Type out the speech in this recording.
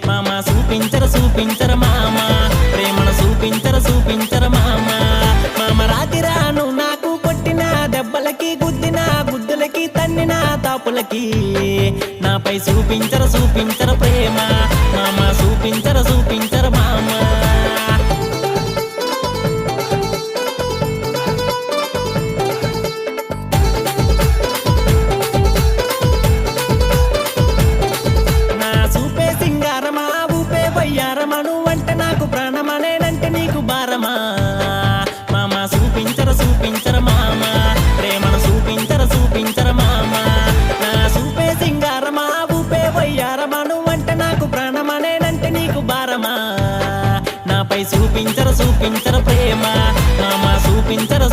మామ చూపించర మామ ప్రేమను చూపించర మామ. మామ రాతిరాను నాకు కొట్టిన దెబ్బలకి గుద్దిన గుద్దులకి తన్నిన తాపులకి నాపై చూపించర ప్రేమ. మామ చూపించర మామ. నువ్వంటే నాకు ప్రాణమనేనంటే నీకు భారమా. మామ చూపించర మామ ప్రేమను చూపించర మామ. నా చూపే సింగారమా ఊపే వయ్యారమా నువ్వంటే నాకు ప్రాణమనేనంటే నీకు భారమా. నాపై చూపించర ప్రేమ. మామ చూపించర